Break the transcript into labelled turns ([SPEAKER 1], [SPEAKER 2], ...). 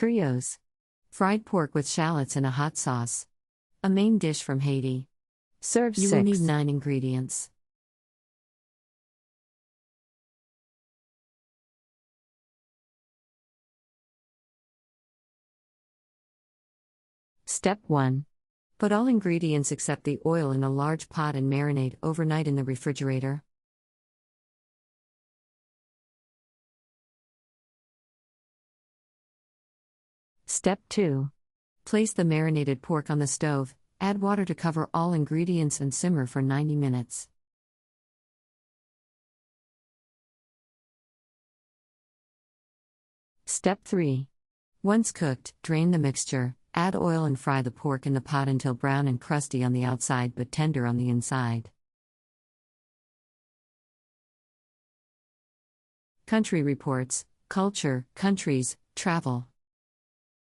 [SPEAKER 1] Griots. Fried pork with shallots in a hot sauce. A main dish from Haiti.
[SPEAKER 2] Serve
[SPEAKER 1] You
[SPEAKER 2] 6.
[SPEAKER 1] will need 9 ingredients. Step 1. Put all ingredients except the oil in a large pot and marinate overnight in the refrigerator. Step 2. Place the marinated pork on the stove, add water to cover all ingredients and simmer for 90 minutes. Step 3. Once cooked, drain the mixture, add oil and fry the pork in the pot until brown and crusty on the outside but tender on the inside. Country Reports, Culture, Countries, Travel.